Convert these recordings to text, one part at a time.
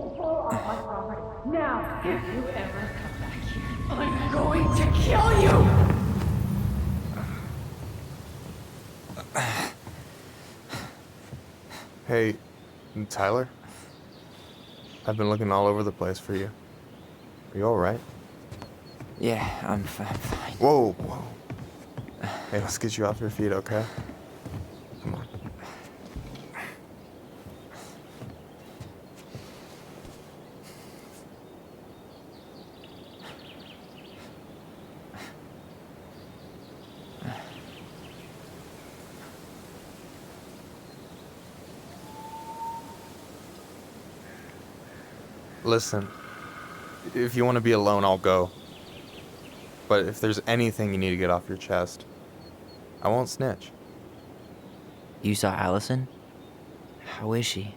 off my property. Now, if you ever come back here, I'm going to kill you! Hey, Tyler? I've been looking all over the place for you. Are you alright? Yeah, I'm fine. Whoa, whoa. Hey, let's get you off your feet, okay? Come on. Listen, if you want to be alone, I'll go. But if there's anything you need to get off your chest, I won't snitch. You saw Allison? How is she?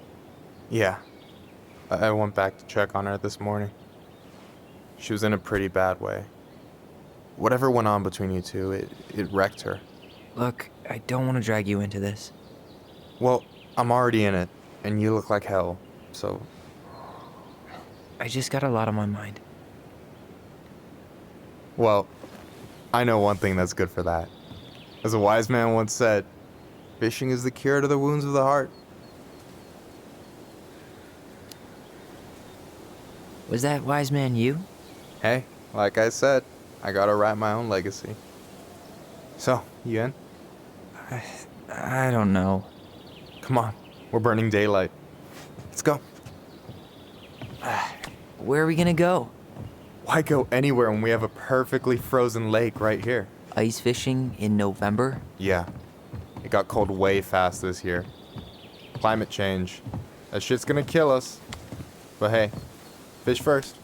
Yeah. I went back to check on her this morning. She was in a pretty bad way. Whatever went on between you two, it wrecked her. Look, I don't want to drag you into this. Well, I'm already in it, and you look like hell, so... I just got a lot on my mind. Well, I know one thing that's good for that. As a wise man once said, fishing is the cure to the wounds of the heart. Was that wise man you? Hey, like I said, I gotta write my own legacy. So, you in? I don't know. Come on, we're burning daylight. Let's go. Where are we gonna go? Why go anywhere when we have a perfectly frozen lake right here? Ice fishing in November? Yeah, it got cold way fast this year. Climate change. That shit's gonna kill us. But hey, fish first.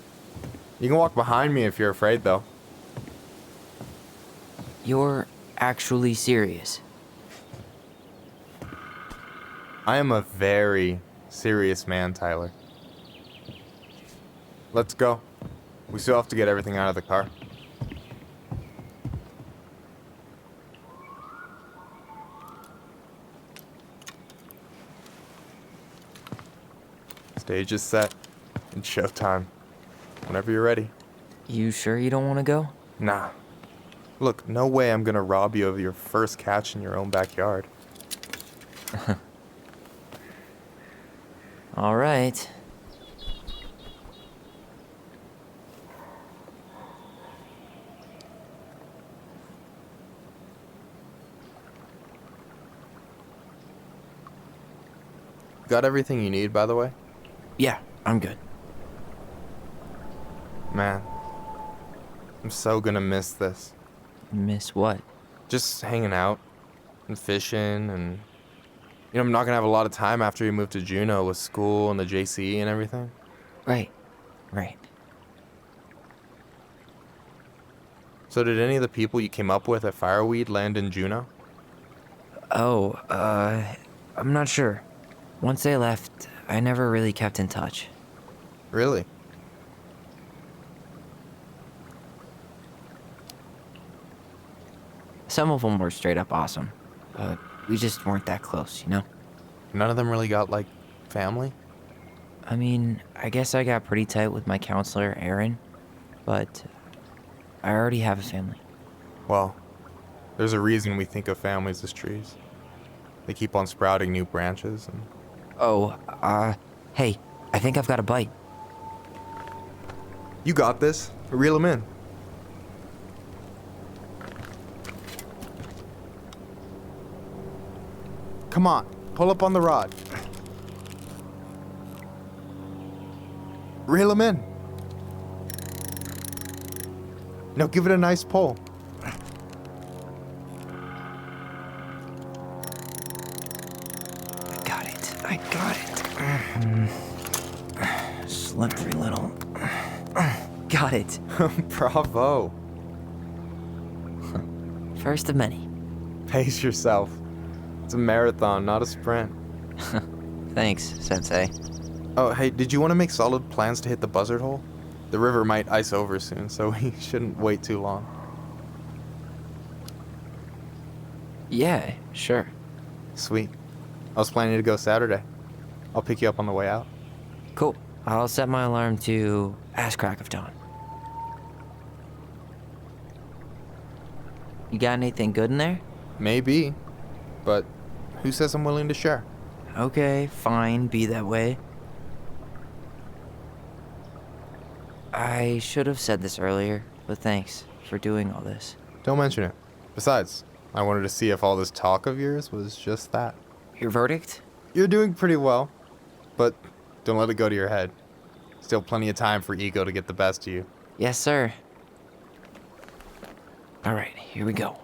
You can walk behind me if you're afraid, though. You're actually serious? I am a very serious man, Tyler. Let's go. We still have to get everything out of the car. Stage is set. It's showtime. Whenever you're ready. You sure you don't want to go? Nah. Look, no way I'm gonna rob you of your first catch in your own backyard. All right. Got everything you need, by the way? Yeah, I'm good. Man, I'm so gonna miss this. Miss what? Just hanging out and fishing and... You know, I'm not gonna have a lot of time after we move to Juneau with school and the JC and everything. Right. So did any of the people you came up with at Fireweed land in Juneau? Oh, I'm not sure. Once they left, I never really kept in touch. Really? Some of them were straight up awesome, but we just weren't that close, you know? None of them really got, like, family? I mean, I guess I got pretty tight with my counselor, Aaron, but I already have a family. Well, there's a reason we think of families as trees. They keep on sprouting new branches and... Oh, hey, I think I've got a bite. You got this. Reel them in. Come on, pull up on the rod. Reel them in. Now give it a nice pull. I got it. Slippery little. Got it. Bravo. First of many. Pace yourself. It's a marathon, not a sprint. Thanks, Sensei. Oh, hey, did you want to make solid plans to hit the buzzard hole? The river might ice over soon, so we shouldn't wait too long. Yeah, sure. Sweet. I was planning to go Saturday. I'll pick you up on the way out. Cool. I'll set my alarm to ass crack of dawn. You got anything good in there? Maybe, but who says I'm willing to share? Okay, fine, be that way. I should have said this earlier, but thanks for doing all this. Don't mention it. Besides, I wanted to see if all this talk of yours was just that. Your verdict? You're doing pretty well, but don't let it go to your head. Still plenty of time for ego to get the best of you. Yes, sir. All right, here we go.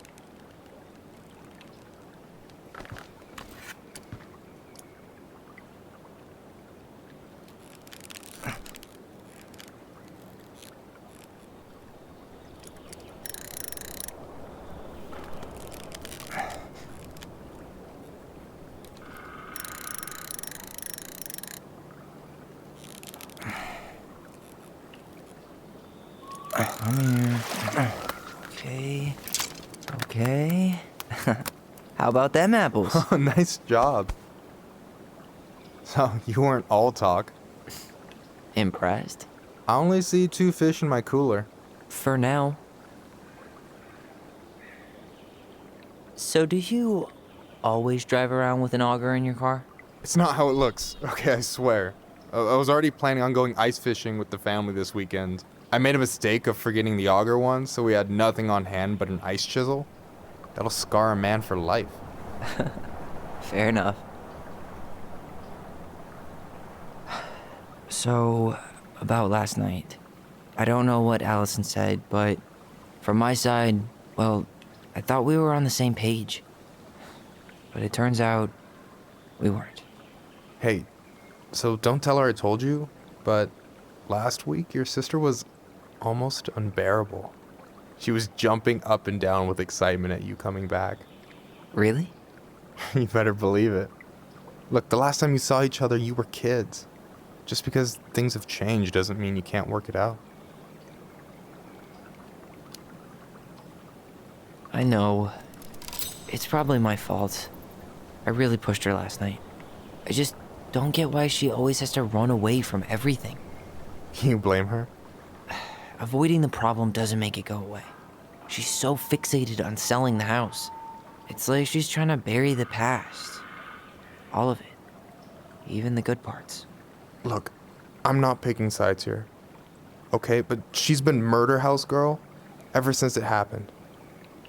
Come here. Okay. Okay. How about them apples? Oh, nice job. So, you weren't all talk. Impressed? I only see 2 fish in my cooler. For now. So do you always drive around with an auger in your car? It's not how it looks. Okay, I swear. I was already planning on going ice fishing with the family this weekend. I made a mistake of forgetting the auger one, so we had nothing on hand but an ice chisel. That'll scar a man for life. Fair enough. So, about last night. I don't know what Allison said, but from my side, well, I thought we were on the same page. But it turns out we weren't. Hey, so don't tell her I told you, but last week your sister was almost unbearable. She was jumping up and down with excitement at you coming back. Really? You better believe it. Look, the last time you saw each other, you were kids. Just because things have changed doesn't mean you can't work it out. I know. It's probably my fault. I really pushed her last night. I just don't get why she always has to run away from everything. You blame her? Avoiding the problem doesn't make it go away. She's so fixated on selling the house. It's like she's trying to bury the past. All of it. Even the good parts. Look, I'm not picking sides here. Okay, but she's been murder house girl ever since it happened.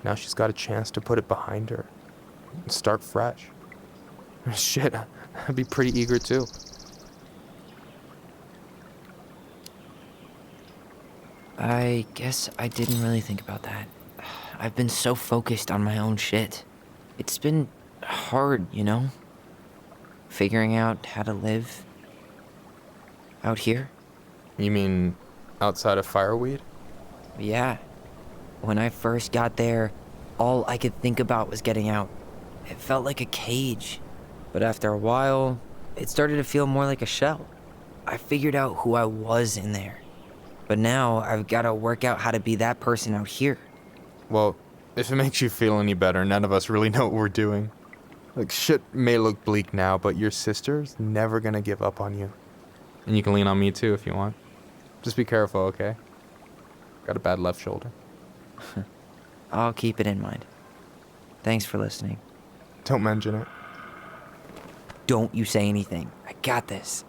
Now she's got a chance to put it behind her and start fresh. Shit, I'd be pretty eager too. I guess I didn't really think about that. I've been so focused on my own shit. It's been hard, you know? Figuring out how to live out here. You mean outside of Fireweed? Yeah. When I first got there, all I could think about was getting out. It felt like a cage. But after a while, it started to feel more like a shell. I figured out who I was in there. But now I've got to work out how to be that person out here. Well, if it makes you feel any better, none of us really know what we're doing. Like, shit may look bleak now, but your sister's never gonna give up on you. And you can lean on me too if you want. Just be careful, okay? Got a bad left shoulder. I'll keep it in mind. Thanks for listening. Don't mention it. Don't you say anything. I got this.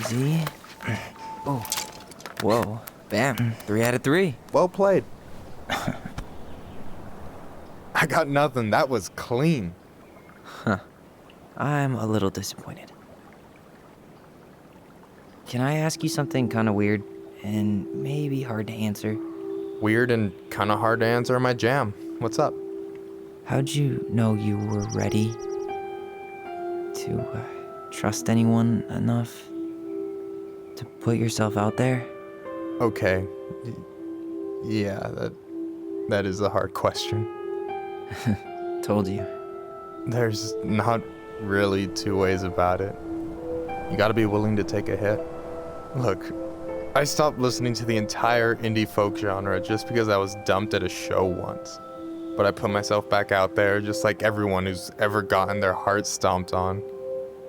Easy. Oh. Whoa. Bam. 3 out of 3. Well played. I got nothing. That was clean. I'm a little disappointed. Can I ask you something kind of weird and maybe hard to answer? Weird and kind of hard to answer in my jam. What's up? How'd you know you were ready to trust anyone enough put yourself out there? Okay. Yeah, that is a hard question. Told you. There's not really two ways about it. You gotta be willing to take a hit. Look, I stopped listening to the entire indie folk genre just because I was dumped at a show once. But I put myself back out there just like everyone who's ever gotten their heart stomped on.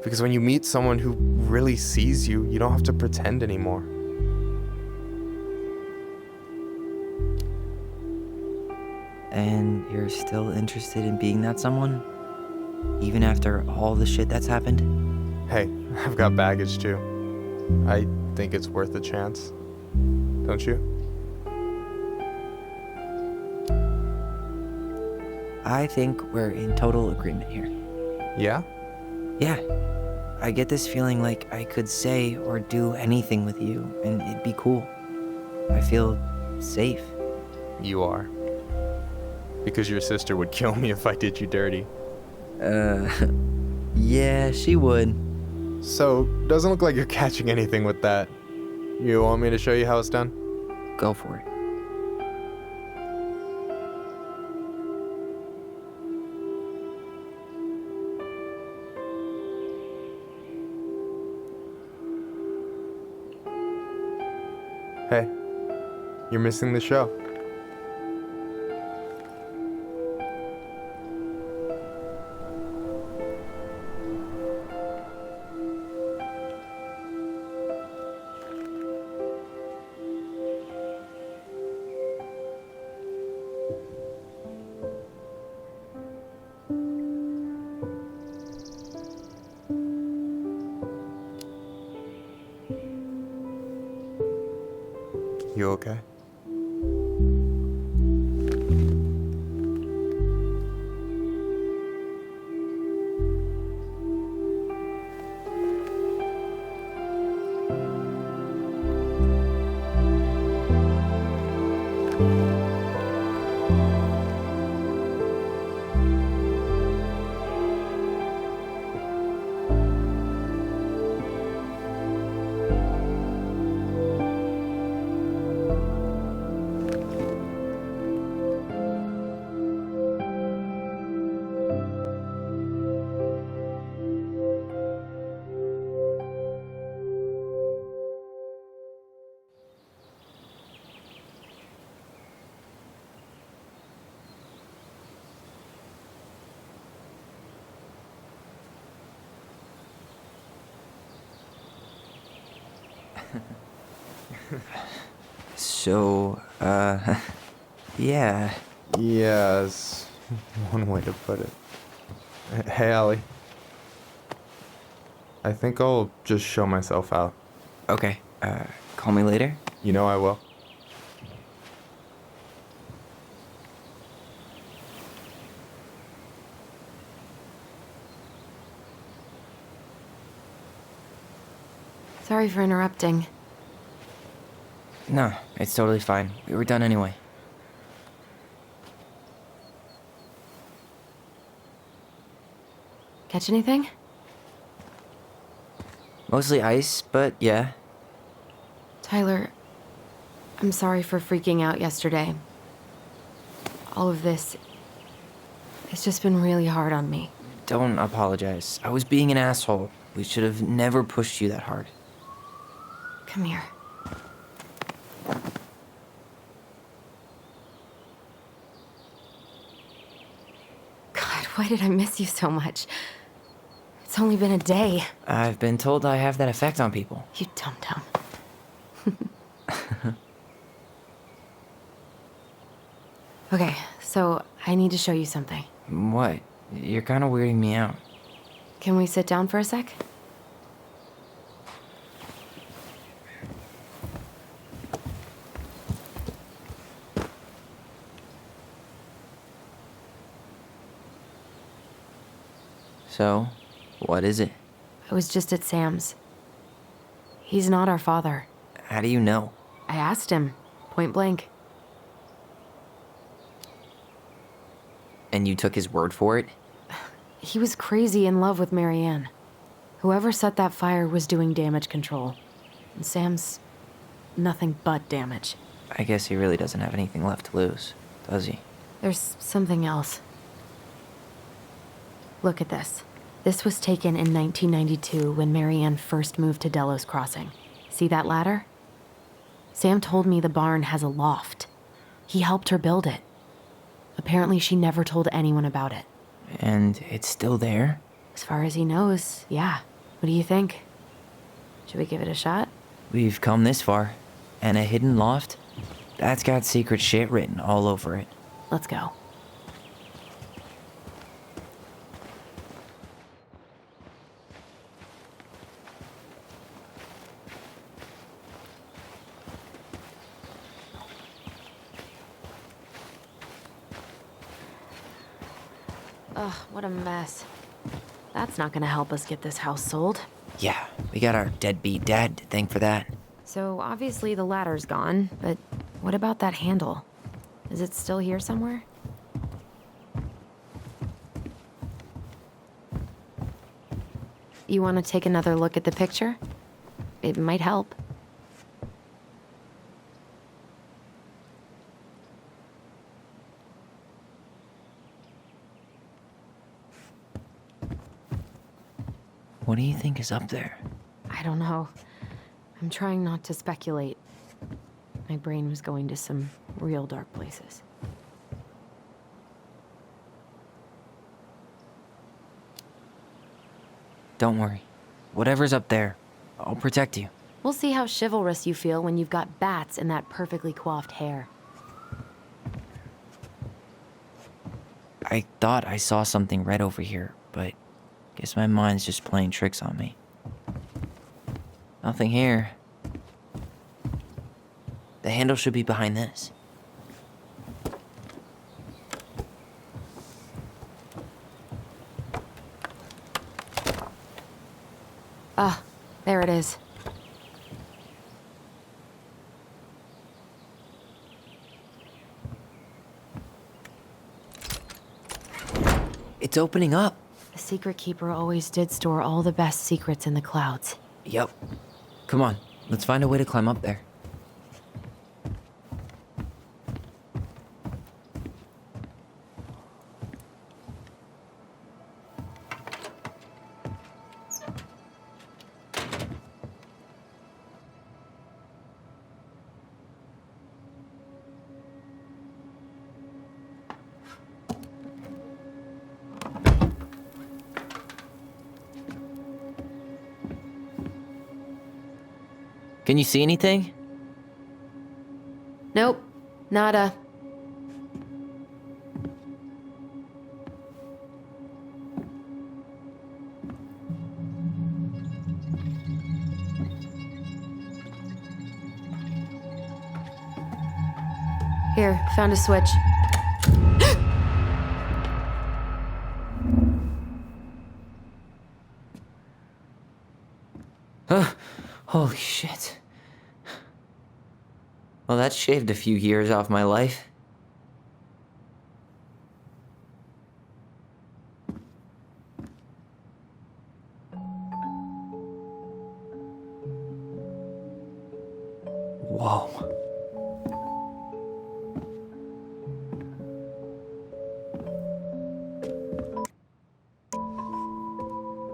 Because when you meet someone who really sees you, you don't have to pretend anymore. And you're still interested in being that someone? Even after all the shit that's happened? Hey, I've got baggage too. I think it's worth a chance. Don't you? I think we're in total agreement here. Yeah? Yeah. I get this feeling like I could say or do anything with you, and it'd be cool. I feel safe. You are. Because your sister would kill me if I did you dirty. Yeah, she would. So, doesn't look like you're catching anything with that. You want me to show you how it's done? Go for it. Hey, you're missing the show. You okay? So, yeah. Yes, one way to put it. Hey, Allie. I think I'll just show myself out. Okay, call me later? You know I will. Sorry for interrupting. No, it's totally fine. We were done anyway. Catch anything? Mostly ice, but yeah. Tyler, I'm sorry for freaking out yesterday. All of this, it's just been really hard on me. Don't apologize. I was being an asshole. We should have never pushed you that hard. Come here. God, why did I miss you so much? It's only been a day. I've been told I have that effect on people. You dum-dum. Okay, so I need to show you something. What? You're kind of weirding me out. Can we sit down for a sec? So, what is it? I was just at Sam's. He's not our father. How do you know? I asked him, point blank. And you took his word for it? He was crazy in love with Marianne. Whoever set that fire was doing damage control. And Sam's nothing but damage. I guess he really doesn't have anything left to lose, does he? There's something else. Look at this. This was taken in 1992 when Marianne first moved to Delos Crossing. See that ladder? Sam told me the barn has a loft. He helped her build it. Apparently, she never told anyone about it. And it's still there? As far as he knows, yeah. What do you think? Should we give it a shot? We've come this far. And a hidden loft? That's got secret shit written all over it. Let's go. Ugh, what a mess. That's not gonna help us get this house sold. Yeah, we got our deadbeat dad to thank for that. So obviously the ladder's gone, but what about that handle? Is it still here somewhere? You want to take another look at the picture? It might help. What do you think is up there? I don't know. I'm trying not to speculate. My brain was going to some real dark places. Don't worry. Whatever's up there, I'll protect you. We'll see how chivalrous you feel when you've got bats in that perfectly coiffed hair. I thought I saw something red over here, but guess my mind's just playing tricks on me. Nothing here. The handle should be behind this. Ah, there it is. It's opening up. The secret keeper always did store all the best secrets in the clouds. Yep. Come on, let's find a way to climb up there. Can you see anything? Nope, nada. Here, found a switch. Holy shit. Well, that shaved a few years off my life. Whoa.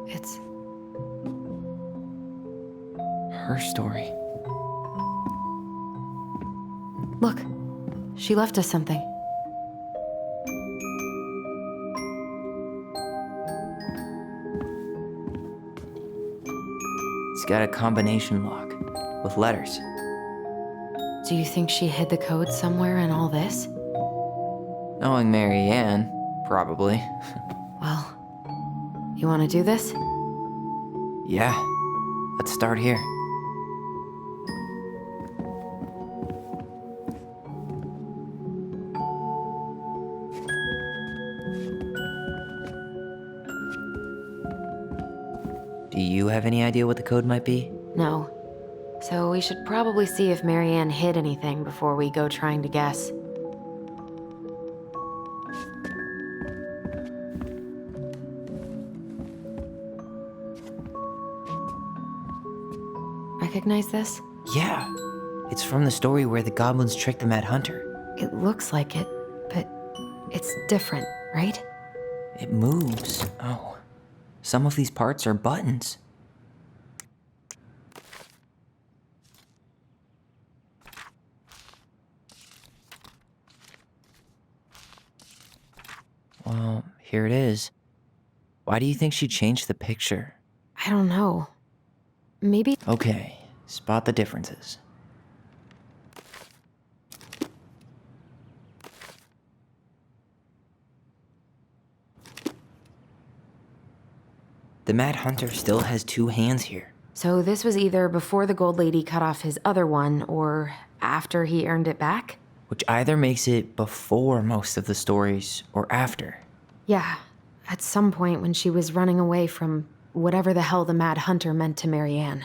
It's Her story. Look, she left us something. It's got a combination lock with letters. Do you think she hid the code somewhere in all this? Knowing Marianne, probably. Well, you want to do this? Yeah, let's start here. Do you have any idea what the code might be? No. So we should probably see if Marianne hid anything before we go trying to guess. I could recognize this? Yeah, it's from the story where the goblins tricked the Mad Hunter. It looks like it, but it's different, right? It moves. Oh, some of these parts are buttons. Well, here it is. Why do you think she changed the picture? I don't know. Maybe. Okay, spot the differences. The Mad Hunter still has two hands here. So this was either before the Gold Lady cut off his other one or after he earned it back? Which either makes it before most of the stories or after. Yeah, at some point when she was running away from whatever the hell the Mad Hunter meant to Marianne.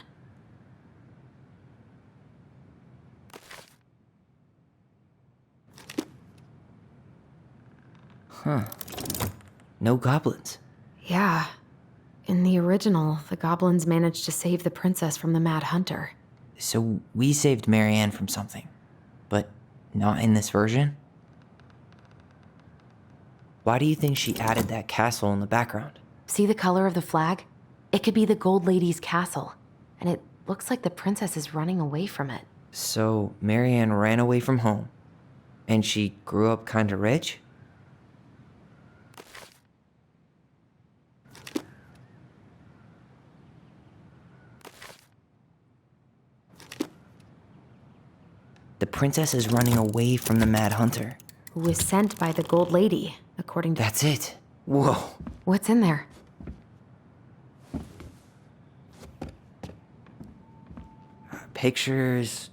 No goblins. Yeah. In the original, the goblins managed to save the princess from the Mad Hunter. So we saved Marianne from something, but not in this version? Why do you think she added that castle in the background? See the color of the flag? It could be the Gold Lady's castle, and it looks like the princess is running away from it. So Marianne ran away from home, and she grew up kinda rich? The princess is running away from the Mad Hunter. Who was sent by the Gold Lady, according to... That's it. Whoa. What's in there? Pictures,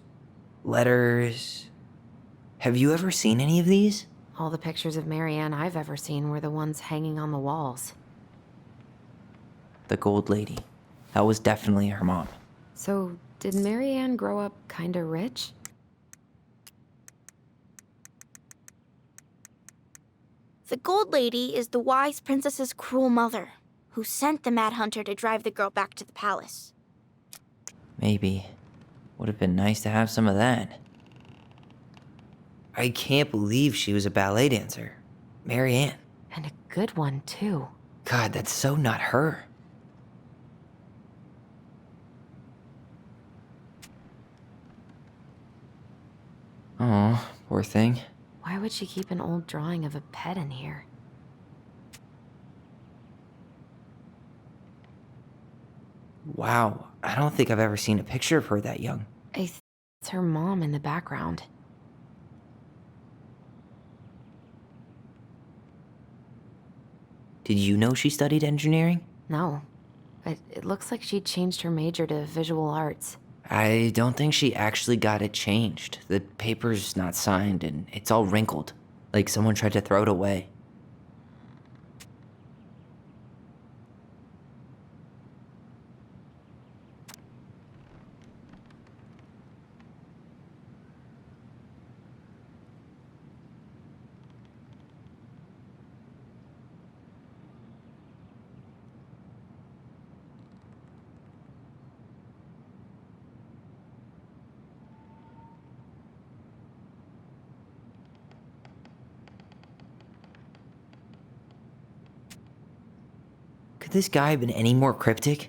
letters. Have you ever seen any of these? All the pictures of Marianne I've ever seen were the ones hanging on the walls. The Gold Lady. That was definitely her mom. So, did Marianne grow up kinda rich? The Gold Lady is the wise princess's cruel mother, who sent the Mad Hunter to drive the girl back to the palace. Maybe. Would have been nice to have some of that. I can't believe she was a ballet dancer. Marianne. And a good one, too. God, that's so not her. Oh, poor thing. Why would she keep an old drawing of a pet in here? Wow, I don't think I've ever seen a picture of her that young. It's her mom in the background. Did you know she studied engineering? No, but it looks like she changed her major to visual arts. I don't think she actually got it changed. The paper's not signed and it's all wrinkled. Like someone tried to throw it away. Could this guy have been any more cryptic?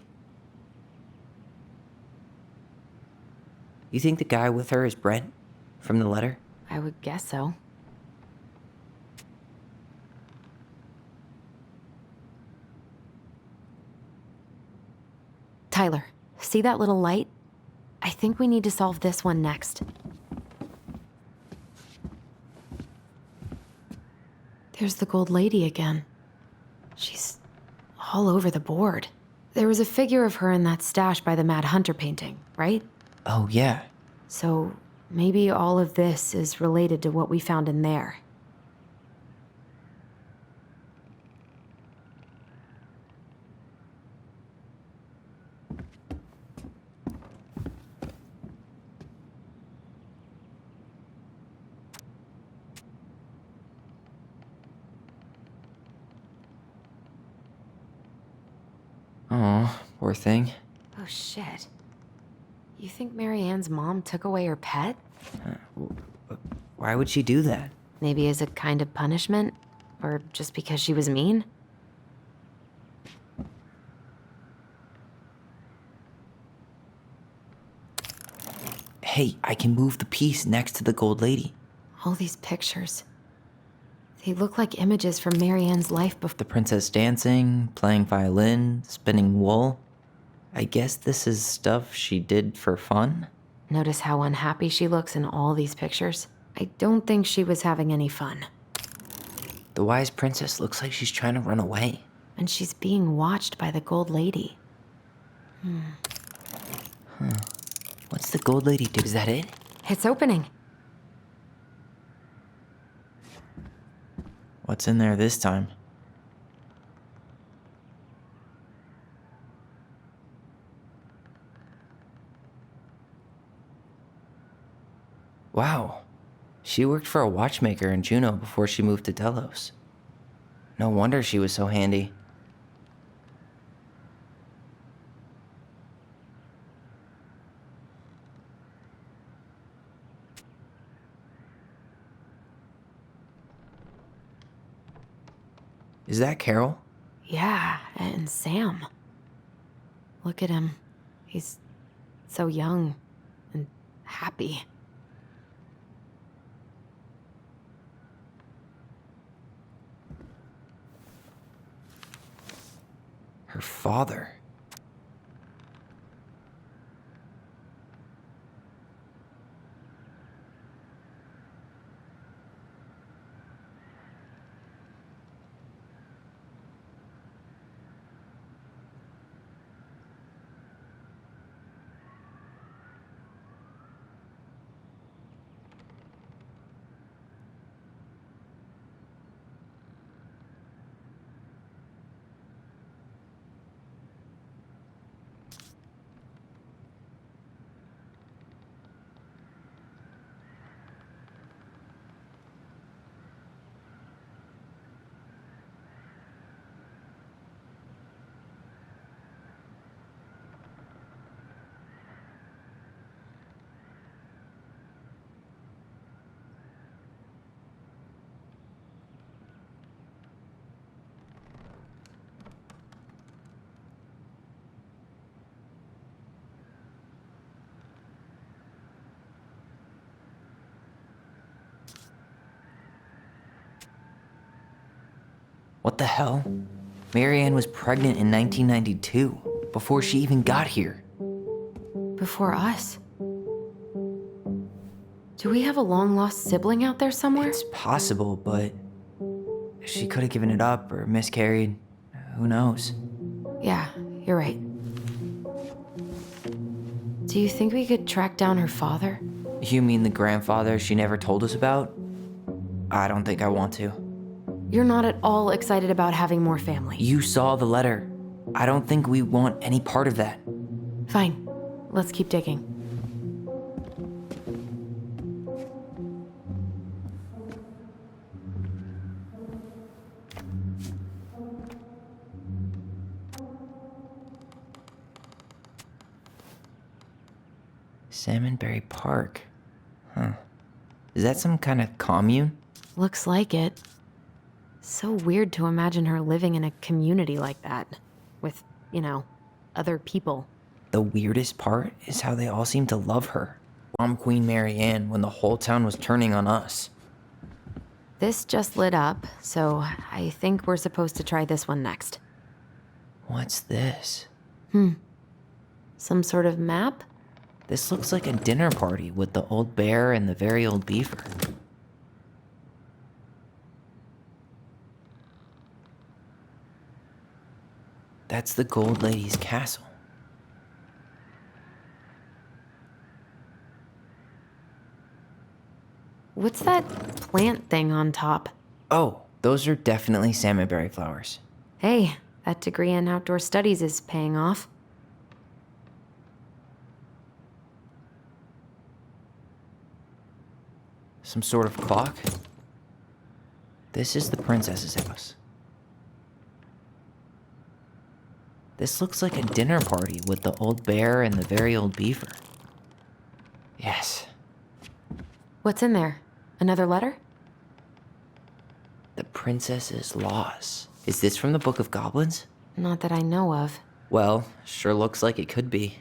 You think the guy with her is Brent from the letter? I would guess so. Tyler, see that little light? I think we need to solve this one next. There's the Gold Lady again. She's all over the board. There was a figure of her in that stash by the Mad Hunter painting, right? Oh, yeah. So maybe all of this is related to what we found in there. Oh, poor thing. Oh shit. You think Marianne's mom took away her pet? Why would she do that? Maybe as a kind of punishment? Or just because she was mean? Hey, I can move the piece next to the gold lady. All these pictures. They look like images from Marianne's life before. The princess dancing, playing violin, spinning wool. I guess this is stuff she did for fun? Notice how unhappy she looks in all these pictures? I don't think she was having any fun. The wise princess looks like she's trying to run away. And she's being watched by the gold lady. What's the gold lady do? Is that it? It's opening. What's in there this time? Wow. She worked for a watchmaker in Juneau before she moved to Delos. No wonder she was so handy. Is that Carol? Yeah, and Sam. Look at him. He's so young and happy. Her father. What the hell? Marianne was pregnant in 1992, before she even got here. Before us. Do we have a long-lost sibling out there somewhere? It's possible, but she could have given it up or miscarried. Who knows? Yeah, you're right. Do you think we could track down her father? You mean the grandfather she never told us about? I don't think I want to. You're not at all excited about having more family. You saw the letter. I don't think we want any part of that. Fine. Let's keep digging. Salmonberry Park. Huh. Is that some kind of commune? Looks like it. So weird to imagine her living in a community like that. With, other people. The weirdest part is how they all seem to love her. Prom Queen Marianne when the whole town was turning on us. This just lit up, so I think we're supposed to try this one next. What's this? Some sort of map? This looks like a dinner party with the old bear and the very old beaver. That's the Gold Lady's castle. What's that plant thing on top? Oh, those are definitely salmonberry flowers. Hey, that degree in outdoor studies is paying off. Some sort of clock? This is the princess's house. This looks like a dinner party with the old bear and the very old beaver. What's in there? Another letter? The Princess's Loss. Is this from the Book of Goblins? Not that I know of. Well, sure looks like it could be.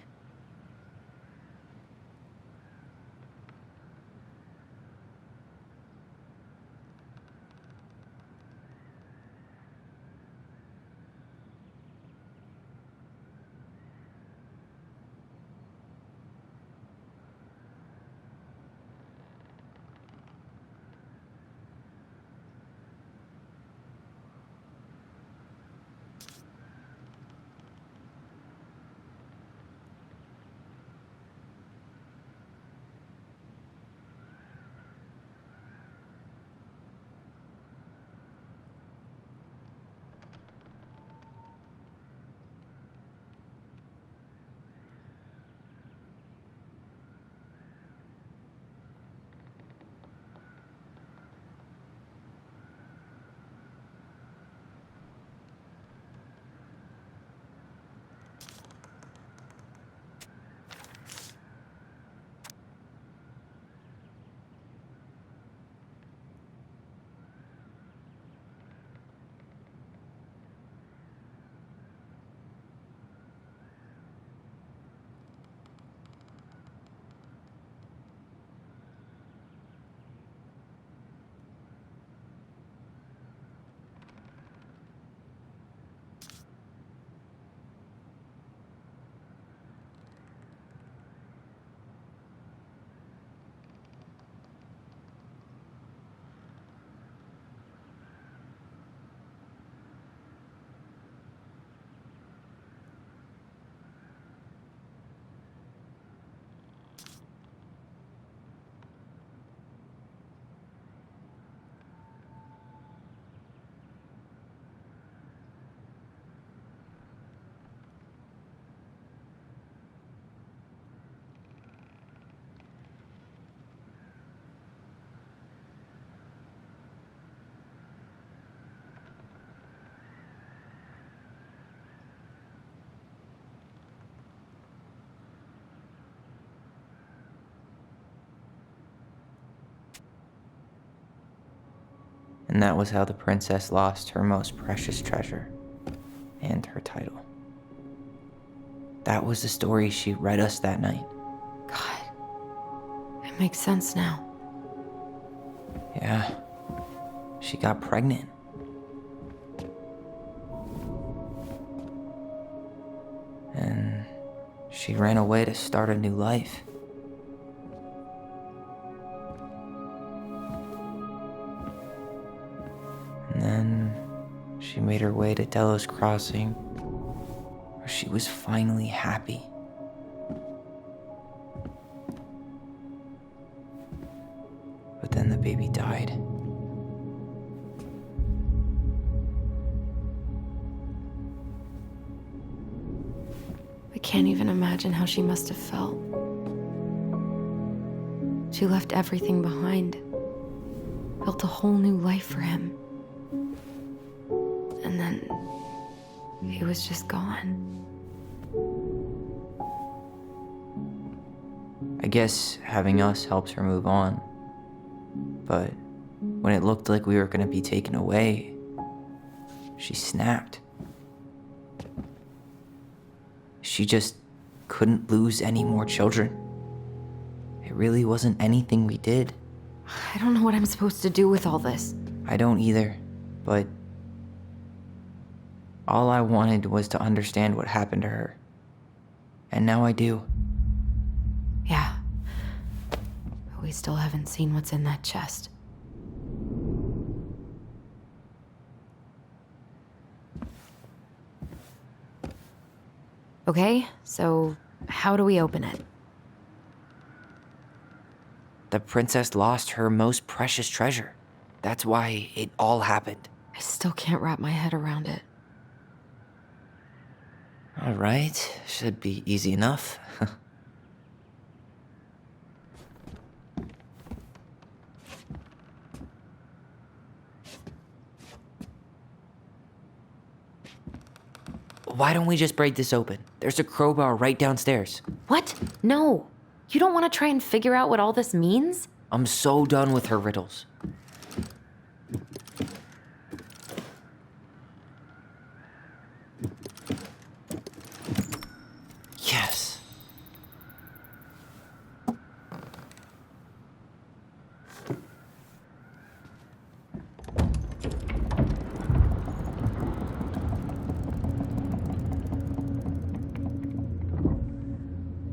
And that was how the princess lost her most precious treasure and her title. That was the story she read us that night. God. It makes sense now. Yeah. She got pregnant. And she ran away to start a new life. And then she made her way to Delos Crossing, where she was finally happy. But then the baby died. I can't even imagine how she must have felt. She left everything behind, built a whole new life for him. And then he was just gone. I guess having us helped her move on. But when it looked like we were gonna be taken away, she snapped. She just couldn't lose any more children. It really wasn't anything we did. I don't know what I'm supposed to do with all this. I don't either, but all I wanted was to understand what happened to her. And now I do. Yeah. But we still haven't seen what's in that chest. Okay, so how do we open it? The princess lost her most precious treasure. That's why it all happened. I still can't wrap my head around it. All right, should be easy enough. Why don't we just break this open? There's a crowbar right downstairs. What? No. You don't want to try and figure out what all this means? I'm so done with her riddles. Yes.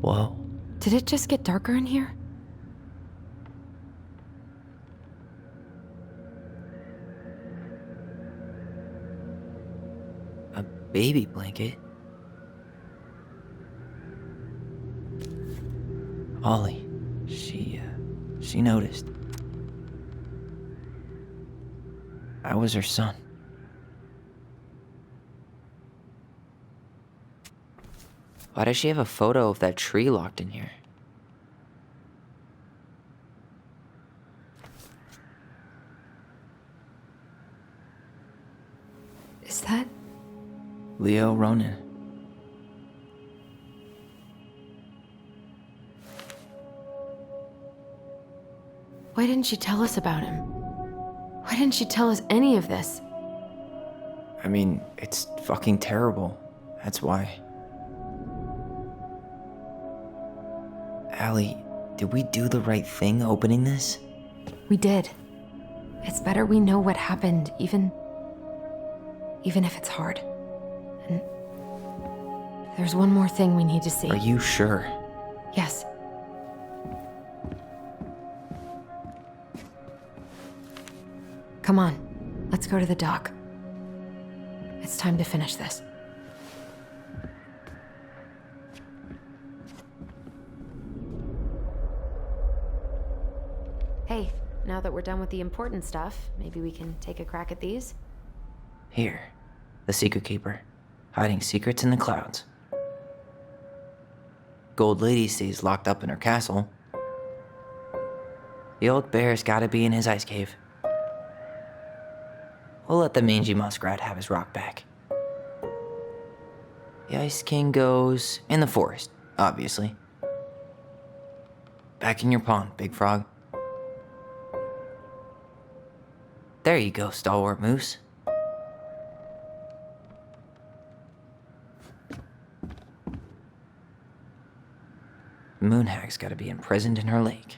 Whoa. Did it just get darker in here? A baby blanket? Ollie, she noticed. I was her son. Why does she have a photo of that tree locked in here? Is that? Leo Ronan. Why didn't she tell us about him? Why didn't she tell us any of this? I mean, it's fucking terrible. That's why. Allie, did we do the right thing opening this? We did. It's better we know what happened, even if it's hard. And there's one more thing we need to see. Are you sure? Yes. Come on, let's go to the dock. It's time to finish this. Hey, now that we're done with the important stuff, maybe we can take a crack at these? Here, the Secret Keeper, hiding secrets in the clouds. Gold Lady stays locked up in her castle. The old bear's gotta be in his ice cave. We'll let the mangy muskrat have his rock back. The Ice King goes in the forest, obviously. Back in your pond, Big Frog. There you go, Stalwart Moose. Moonhag's gotta be imprisoned in her lake.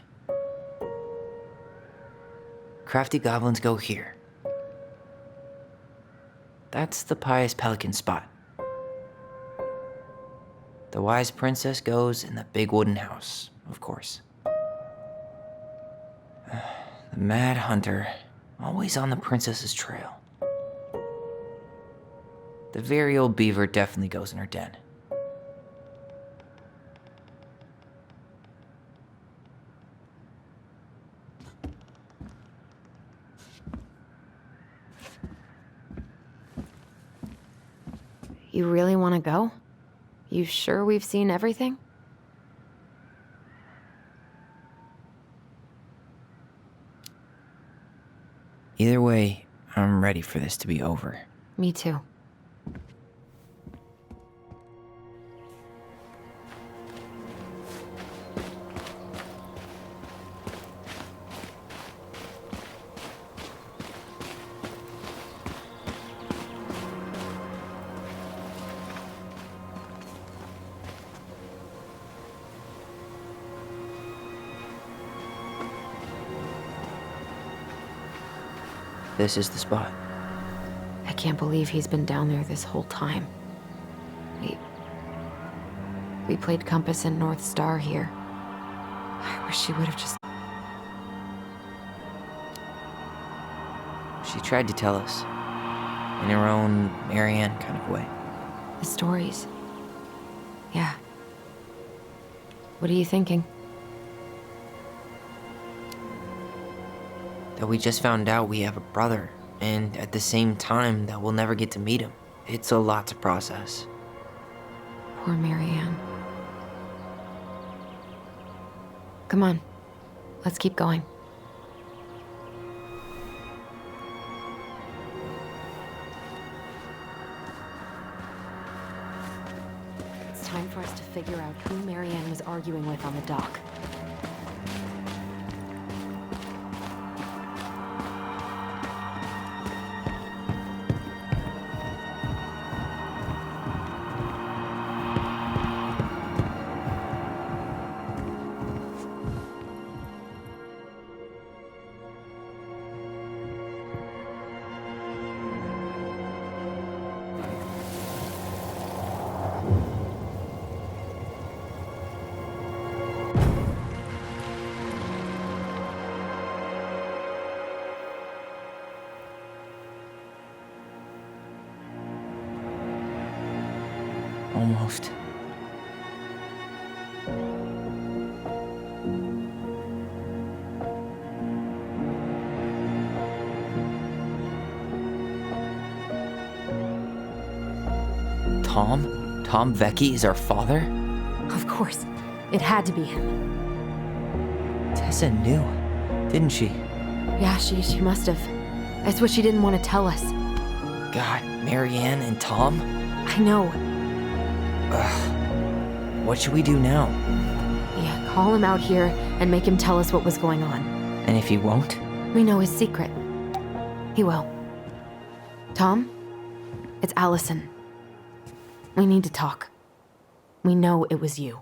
Crafty goblins go here. That's the Pious Pelican spot. The Wise Princess goes in the big wooden house, of course. The Mad Hunter, always on the princess's trail. The very old beaver definitely goes in her den. You really want to go? You sure we've seen everything? Either way, I'm ready for this to be over. Me too. This is the spot. I can't believe he's been down there this whole time. We played Compass and North Star here. I wish she would have just... She tried to tell us, in her own Marianne kind of way. The stories. Yeah. What are you thinking? That we just found out we have a brother, and at the same time that we'll never get to meet him. It's a lot to process. Poor Marianne. Come on. Let's keep going. It's time for us to figure out who Marianne was arguing with on the dock. Almost. Tom? Tom Vecchi is our father? Of course. It had to be him. Tessa knew, didn't she? Yeah, she must have. That's what she didn't want to tell us. God, Marianne and Tom? I know. What should we do now? Yeah, call him out here and make him tell us what was going on. And if he won't? We know his secret. He will. Tom? It's Allison. We need to talk. We know it was you.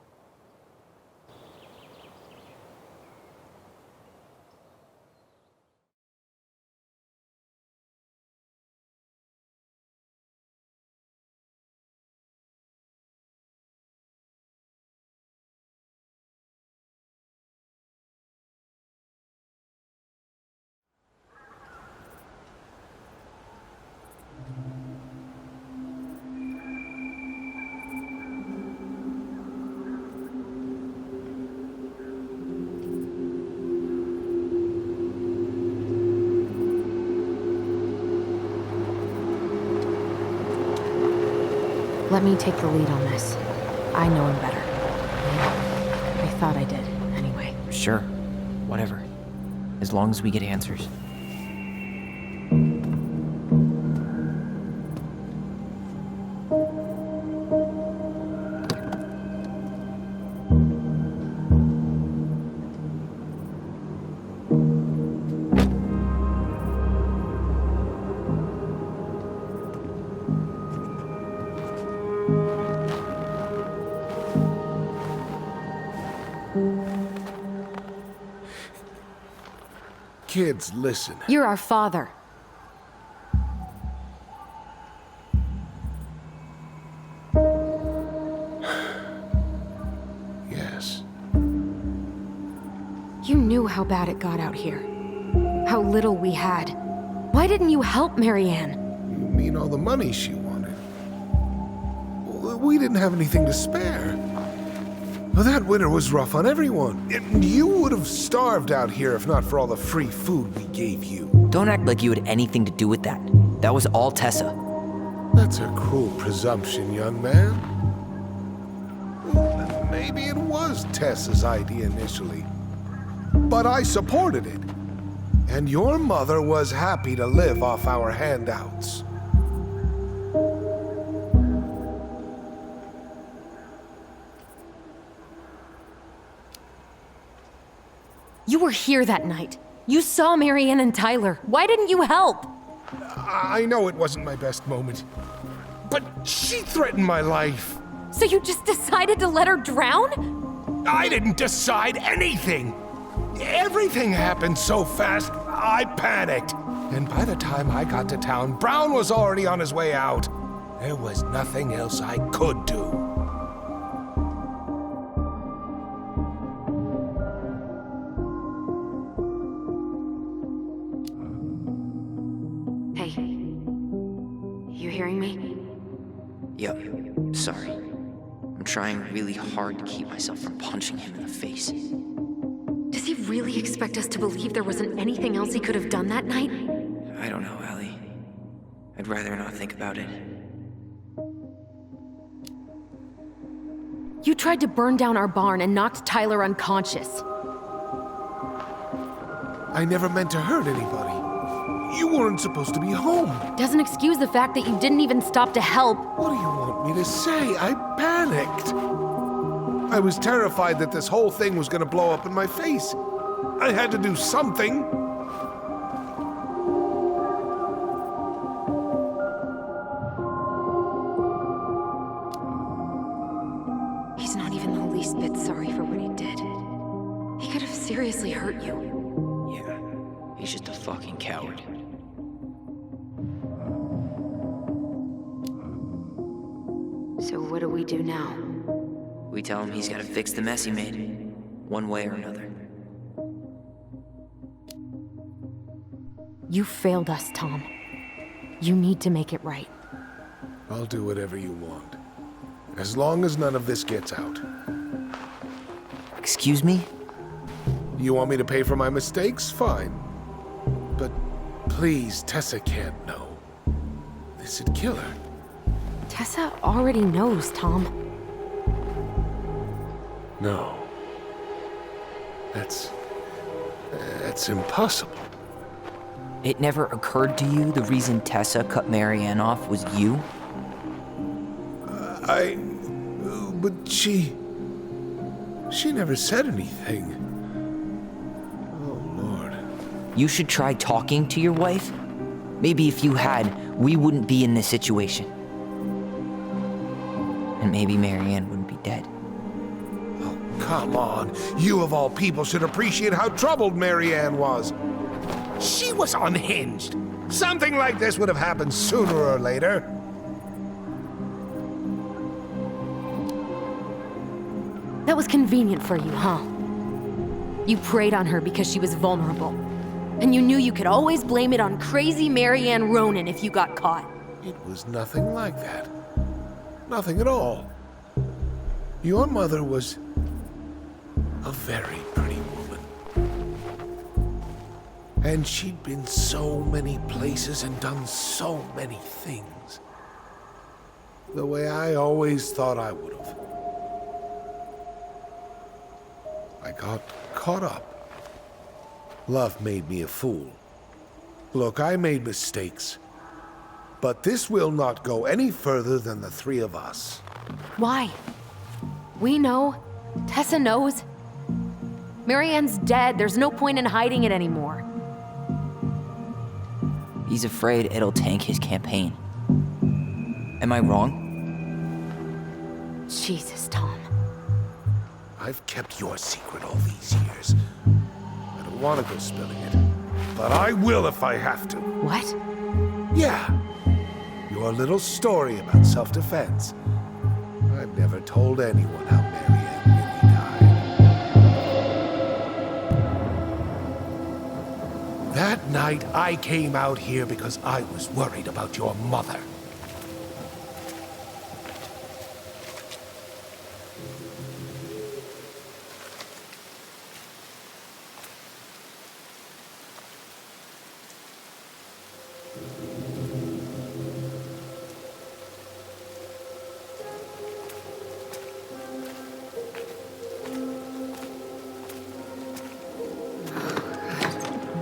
Let me take the lead on this. I know him better. I thought I did, anyway. Sure. Whatever. As long as we get answers. Kids, listen. You're our father. Yes. You knew how bad it got out here. How little we had. Why didn't you help Marianne? You mean all the money she wanted? We didn't have anything to spare. Well, that winter was rough on everyone. You would have starved out here if not for all the free food we gave you. Don't act like you had anything to do with that. That was all Tessa. That's a cruel presumption, young man. Well, maybe it was Tessa's idea initially. But I supported it. And your mother was happy to live off our handouts. You were here that night. You saw Marianne and Tyler. Why didn't you help? I know it wasn't my best moment. But she threatened my life. So you just decided to let her drown? I didn't decide anything. Everything happened so fast, I panicked. And by the time I got to town, Brown was already on his way out. There was nothing else I could do. Hey. You hearing me? Yep. Sorry. I'm trying really hard to keep myself from punching him in the face. Does he really expect us to believe there wasn't anything else he could have done that night? I don't know, Allie. I'd rather not think about it. You tried to burn down our barn and knocked Tyler unconscious. I never meant to hurt anybody. You weren't supposed to be home. Doesn't excuse the fact that you didn't even stop to help. What do you want me to say? I panicked. I was terrified that this whole thing was going to blow up in my face. I had to do something. He's not even the least bit sorry for what he did. He could have seriously hurt you. Yeah. He's just a fucking coward. So what do we do now? We tell him he's gotta fix the mess he made. One way or another. You failed us, Tom. You need to make it right. I'll do whatever you want. As long as none of this gets out. Excuse me? You want me to pay for my mistakes? Fine. But please, Tessa can't know. This'd kill her. Tessa already knows, Tom. No. That's impossible. It never occurred to you the reason Tessa cut Marianne off was you? But she never said anything. Oh, Lord. You should try talking to your wife. Maybe if you had, we wouldn't be in this situation. And maybe Marianne wouldn't be dead. Oh, come on. You of all people should appreciate how troubled Marianne was. She was unhinged. Something like this would have happened sooner or later. That was convenient for you, huh? You preyed on her because she was vulnerable. And you knew you could always blame it on crazy Marianne Ronan if you got caught. It was nothing like that. Nothing at all. Your mother was a very pretty woman. And she'd been so many places and done so many things. The way I always thought I would have. I got caught up. Love made me a fool. Look, I made mistakes. But this will not go any further than the three of us. Why? We know. Tessa knows. Marianne's dead. There's no point in hiding it anymore. He's afraid it'll tank his campaign. Am I wrong? Jesus, Tom. I've kept your secret all these years. I don't want to go spilling it. But I will if I have to. What? Yeah. Your little story about self-defense. I've never told anyone how Marianne really died. That night, I came out here because I was worried about your mother.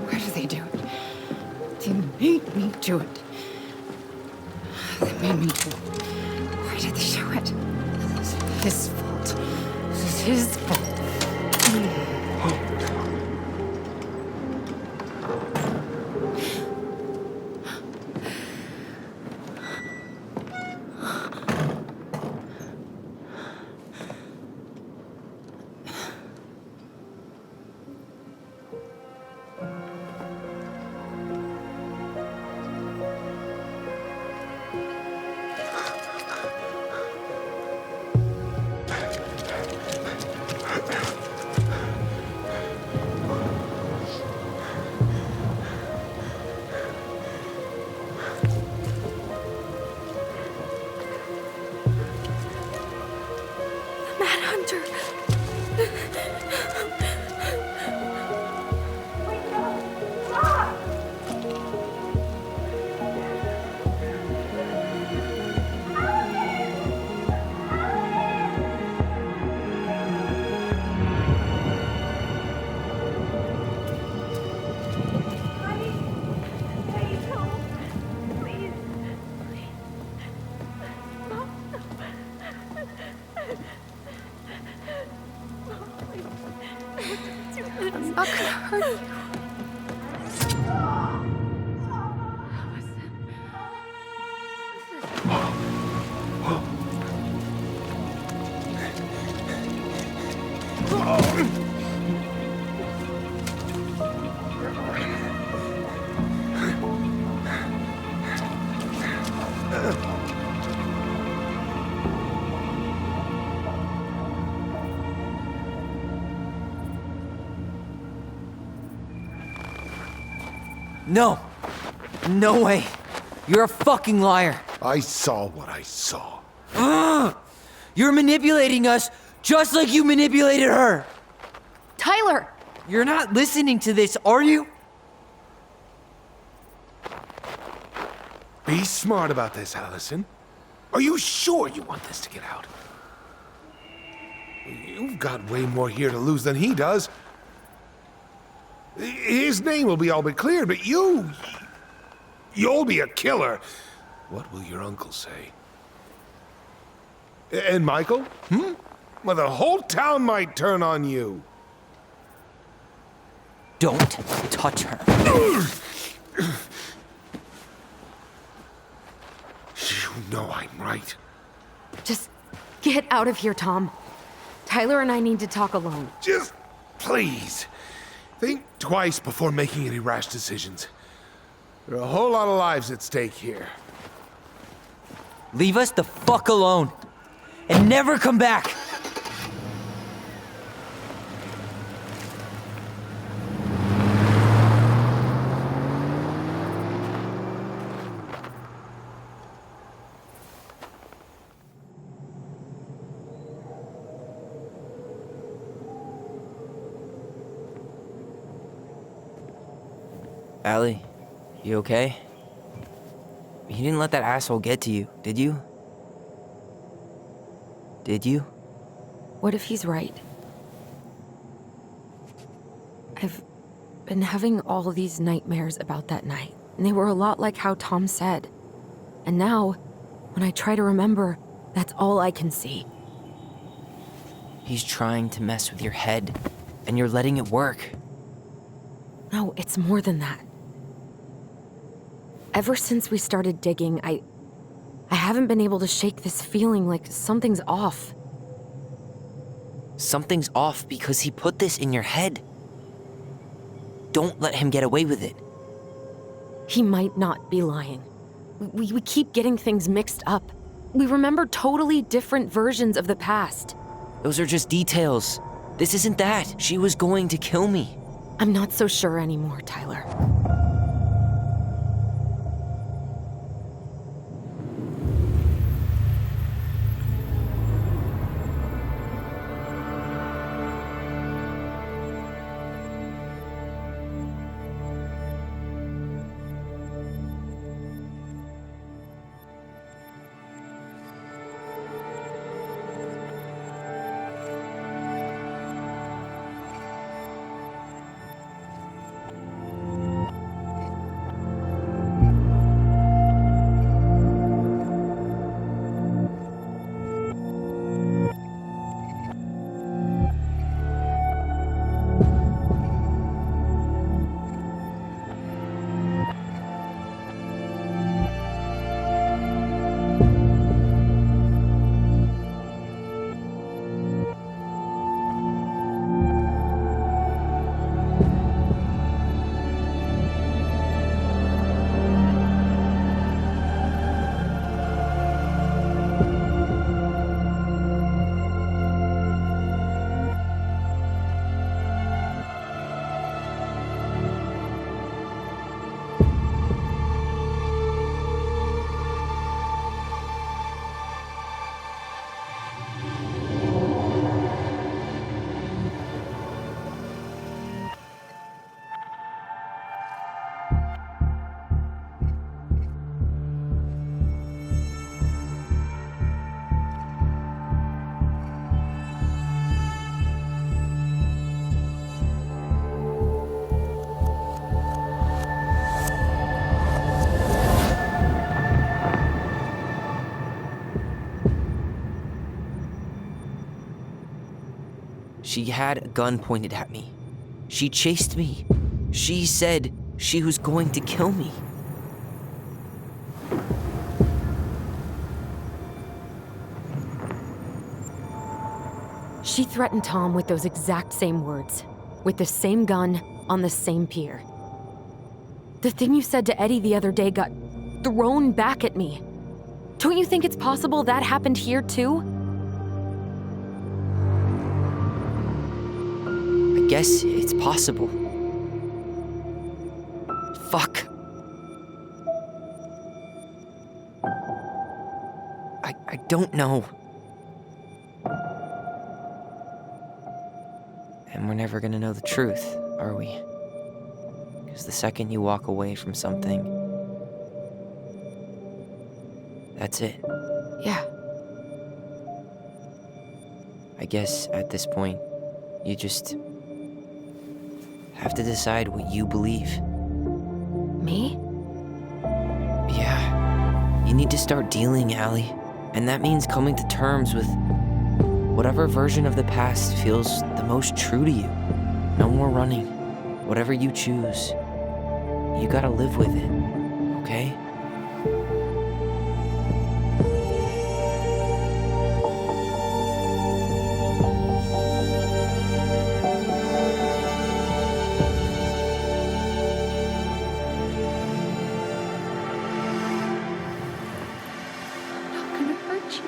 Why do they do it? They made me do it. They made me do it. Why did they do it? This is his fault. This is his fault. Hunter. I'm not gonna hurt you. No. No way. You're a fucking liar. I saw what I saw. You're manipulating us just like you manipulated her. Tyler! You're not listening to this, are you? Be smart about this, Allison. Are you sure you want this to get out? You've got way more here to lose than he does. His name will be all but cleared, but you'll be a killer. What will your uncle say? And Michael? Well, the whole town might turn on you. Don't touch her. You know I'm right. Just get out of here, Tom. Tyler and I need to talk alone. Just please, think twice before making any rash decisions. There are a whole lot of lives at stake here. Leave us the fuck alone. And never come back. Allie, you okay? You didn't let that asshole get to you, did you? Did you? What if he's right? I've been having all these nightmares about that night, and they were a lot like how Tom said. And now, when I try to remember, that's all I can see. He's trying to mess with your head, and you're letting it work. No, it's more than that. Ever since we started digging, I haven't been able to shake this feeling like something's off. Something's off because he put this in your head. Don't let him get away with it. He might not be lying. We keep getting things mixed up. We remember totally different versions of the past. Those are just details. This isn't that. She was going to kill me. I'm not so sure anymore, Tyler. She had a gun pointed at me. She chased me. She said she was going to kill me. She threatened Tom with those exact same words, with the same gun on the same pier. The thing you said to Eddie the other day got thrown back at me. Don't you think it's possible that happened here too? I guess it's possible. Fuck. I don't know. never gonna know the truth, are we? Because the second you walk away from something, that's it. Yeah. I guess at this point, you just have to decide what you believe. Me? Yeah, you need to start dealing, Allie. And that means coming to terms with whatever version of the past feels the most true to you. No more running. Whatever you choose, you gotta live with it, okay? I'm not gonna hurt you.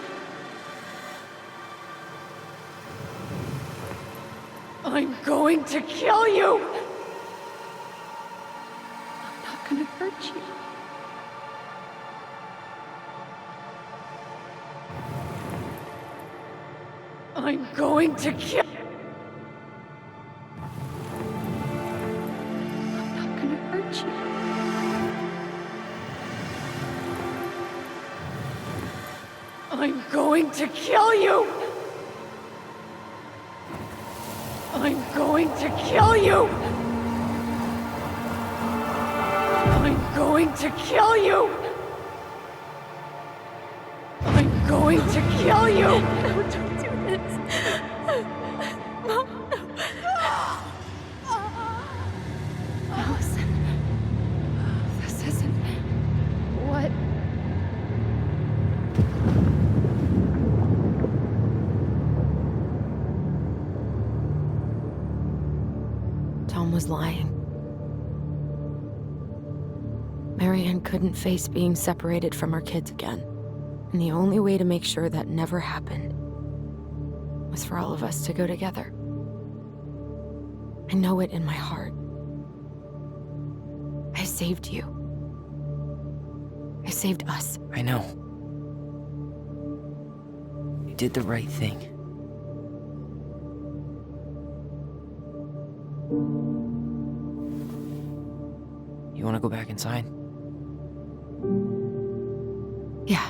I'm going to kill you! I'm not gonna hurt you. I'm going to kill. I'm not gonna hurt you. I'm going to kill you! I'm going to kill you! I'm going to kill you! I'm going to kill you! No, don't do this. Mom, no. Allison, this isn't what... Tom was lying. Marianne couldn't face being separated from her kids again. And the only way to make sure that never happened was for all of us to go together. I know it in my heart. I saved you. I saved us. I know. You did the right thing. You wanna go back inside? Yeah.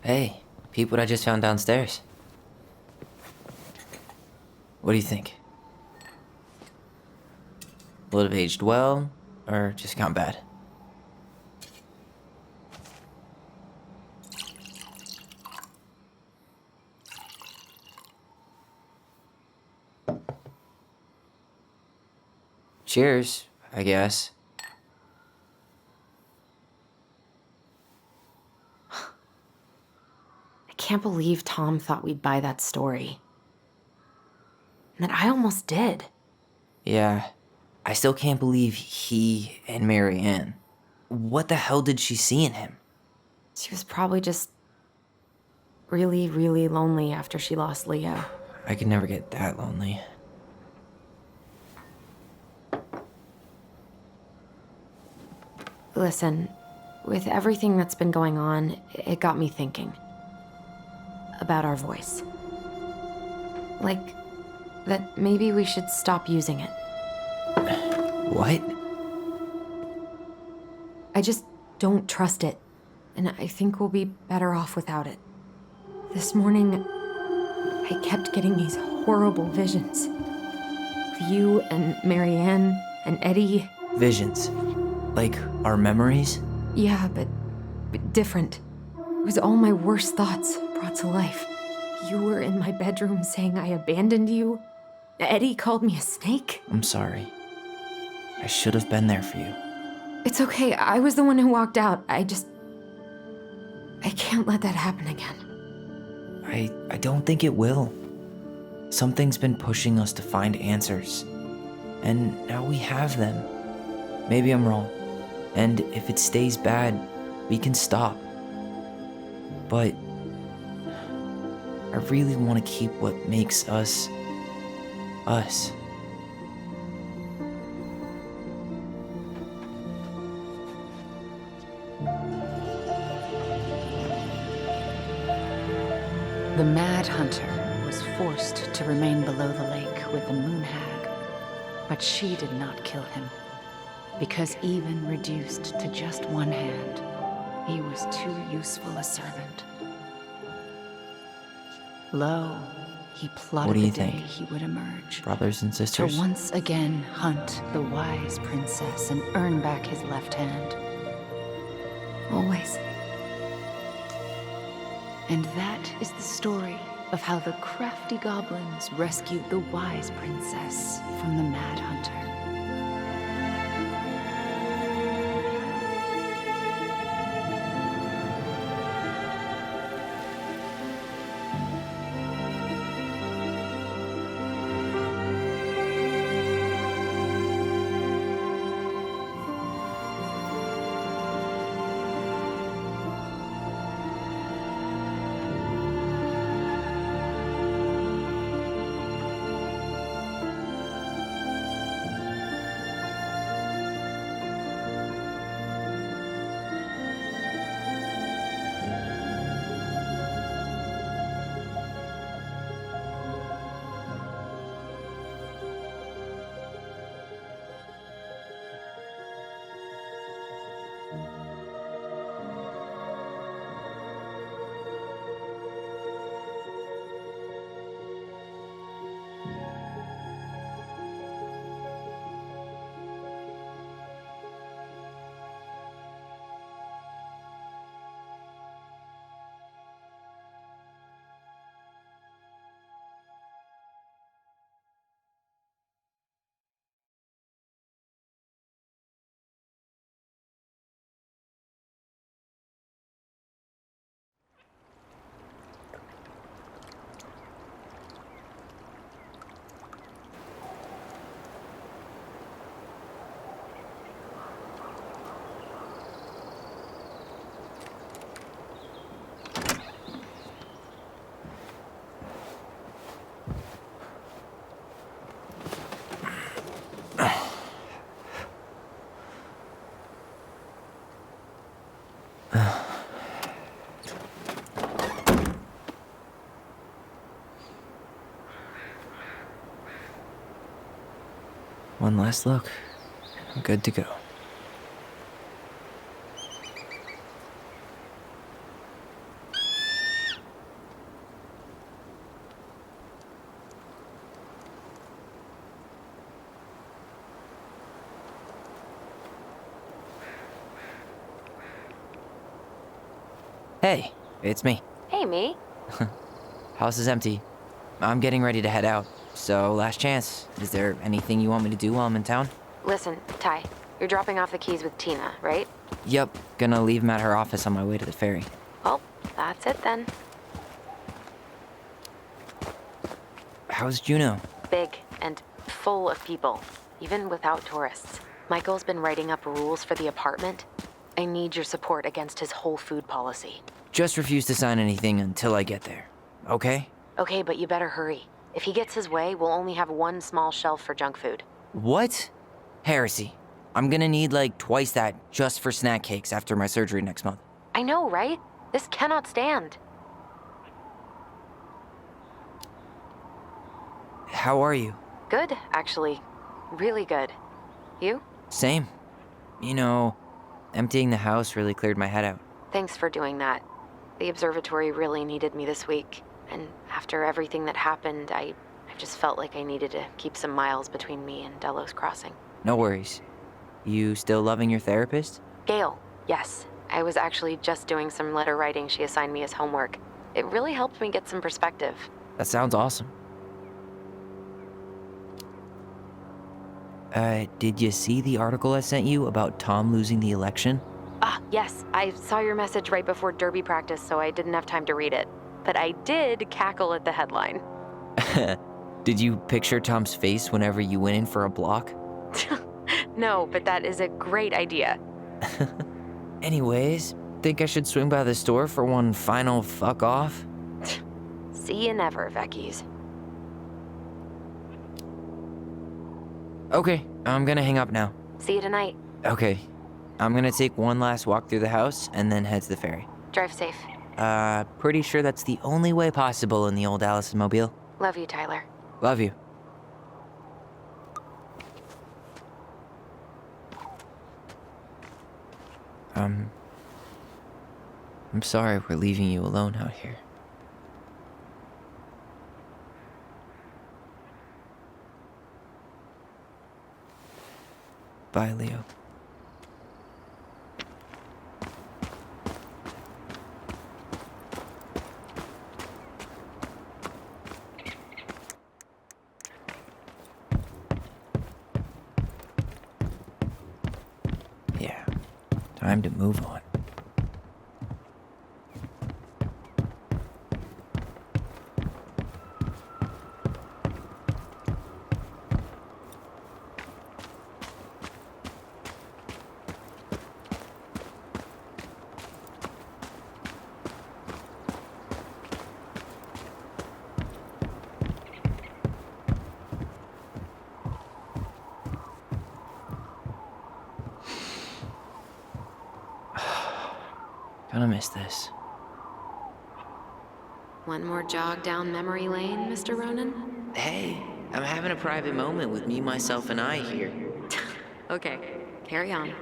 Hey, peep what I just found downstairs. What do you think? Will it have aged well, or just gone bad? Cheers, I guess. I can't believe Tom thought we'd buy that story. And that I almost did. Yeah, I still can't believe he and Marianne. What the hell did she see in him? She was probably just really, really lonely after she lost Leo. I could never get that lonely. Listen, with everything that's been going on, it got me thinking about our voice. Like, that maybe we should stop using it. What? I just don't trust it, and I think we'll be better off without it. This morning, I kept getting these horrible visions of you and Marianne and Eddie. Visions? Like our memories? Yeah, but different. It was all my worst thoughts brought to life. You were in my bedroom saying I abandoned you. Eddie called me a snake. I'm sorry. I should have been there for you. It's okay, I was the one who walked out. I can't let that happen again. I don't think it will. Something's been pushing us to find answers. And now we have them. Maybe I'm wrong. And if it stays bad, we can stop. But I really want to keep what makes us, us. The Mad Hunter was forced to remain below the lake with the Moon Hag, but she did not kill him, because even reduced to just one hand, he was too useful a servant. Lo, he plotted What do you the day think? he would emerge, Brothers and to sisters? once again hunt the wise princess and earn back his left hand. Always. And that is the story of how the crafty goblins rescued the wise princess from the Mad Hunter. One last look. I'm good to go. Hey, it's me. Hey, me. House is empty. I'm getting ready to head out. So, last chance. Is there anything you want me to do while I'm in town? Listen, Ty, you're dropping off the keys with Tina, right? Yep, gonna leave 'em at her office on my way to the ferry. Well, that's it then. How's Juno? Big and full of people, even without tourists. Michael's been writing up rules for the apartment. I need your support against his whole food policy. Just refuse to sign anything until I get there. Okay? Okay, but you better hurry. If he gets his way, we'll only have one small shelf for junk food. What? Heresy. I'm gonna need like twice that just for snack cakes after my surgery next month. I know, right? This cannot stand. How are you? Good, actually. Really good. You? Same. You know, emptying the house really cleared my head out. Thanks for doing that. The observatory really needed me this week. And after everything that happened, I just felt like I needed to keep some miles between me and Delos Crossing. No worries. You still loving your therapist? Gail, yes. I was actually just doing some letter writing she assigned me as homework. It really helped me get some perspective. That sounds awesome. Did you see the article I sent you about Tom losing the election? Ah, yes. I saw your message right before derby practice, so I didn't have time to read it. But I did cackle at the headline. Did you picture Tom's face whenever you went in for a block? No, but that is a great idea. Anyways, think I should swing by the store for one final fuck off? See you never, Vecchies. Okay, I'm gonna hang up now. See you tonight. Okay, I'm gonna take one last walk through the house and then head to the ferry. Drive safe. Pretty sure that's the only way possible in the old Allison Mobile. Love you, Tyler. Love you. I'm sorry we're leaving you alone out here. Bye, Leo. Yeah, time to move on. Gonna miss this. One more jog down memory lane, Mr. Ronan? Hey, I'm having a private moment with me, myself, and I here. Okay, carry on.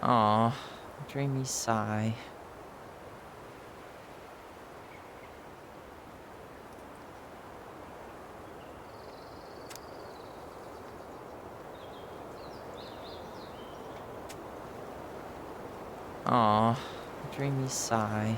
Aw, dreamy sigh. Aw, dreamy sigh.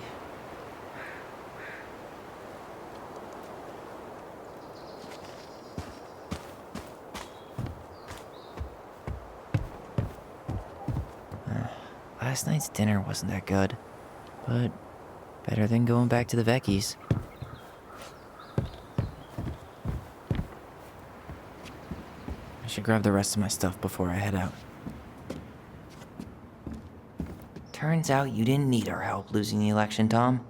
Last night's dinner wasn't that good, but better than going back to the Vecchies. I should grab the rest of my stuff before I head out. Turns out you didn't need our help losing the election, Tom.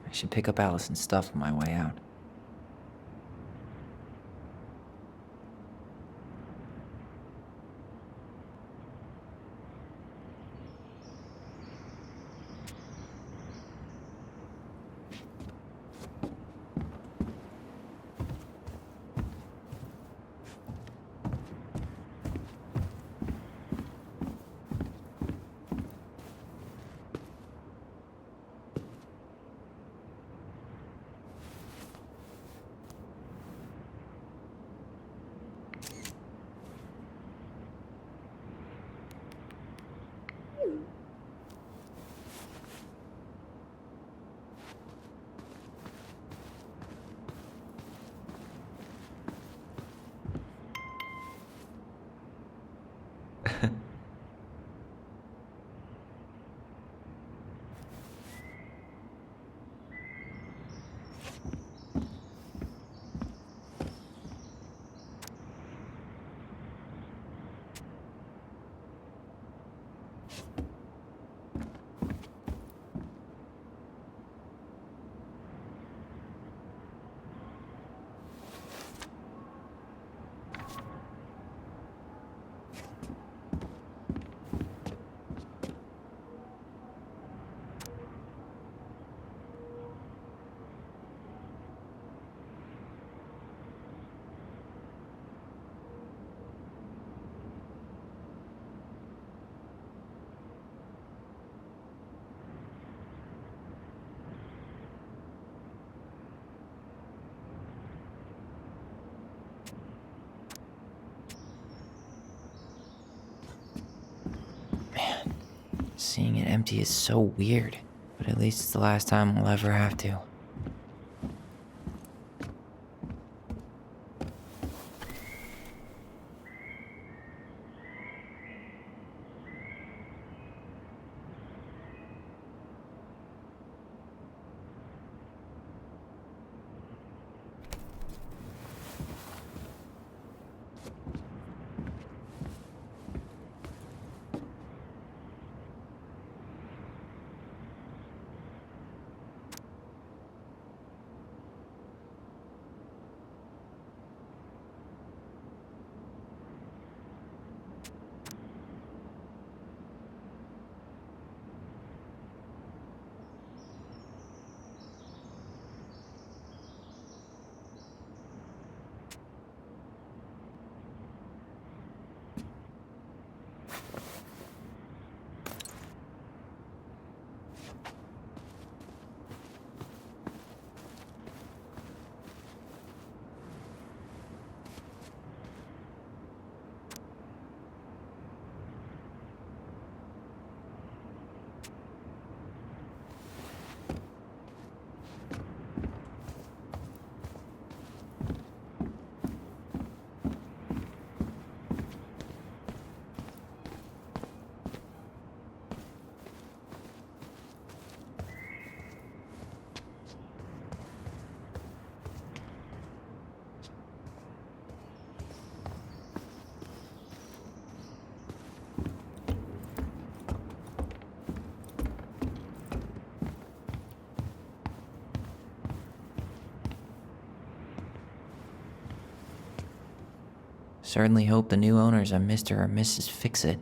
I should pick up Allison's stuff on my way out. Seeing it empty is so weird, but at least it's the last time I'll ever have to. Certainly hope the new owners are Mr. or Mrs. Fix-It.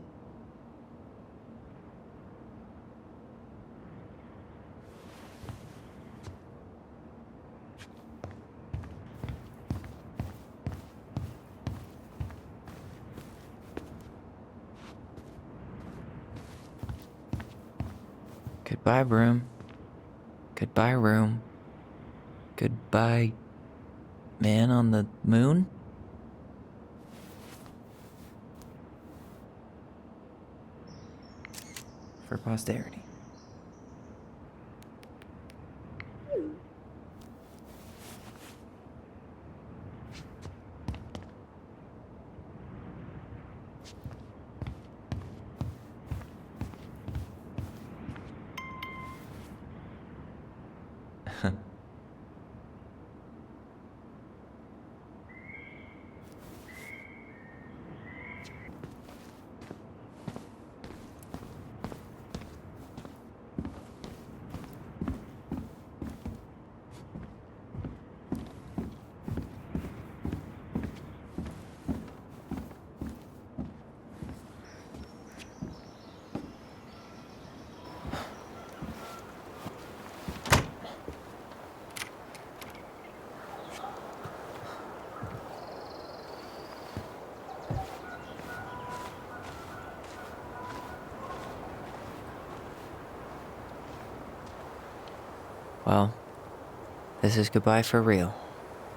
Goodbye, broom. Goodbye, room. Goodbye, man on the moon? For posterity. Well, this is goodbye for real,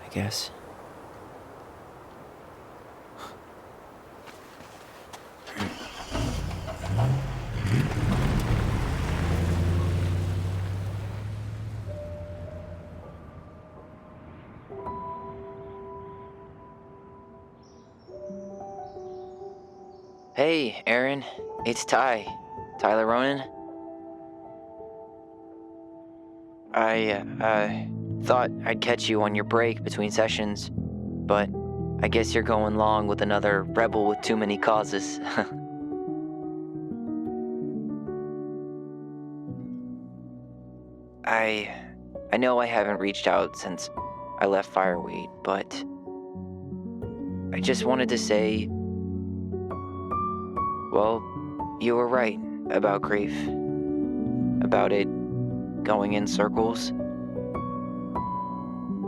I guess. Hey, Aaron, it's Tyler Ronan. I thought I'd catch you on your break between sessions, but I guess you're going along with another rebel with too many causes. I know I haven't reached out since I left Fireweed, but I just wanted to say, well, you were right about grief, about it going in circles.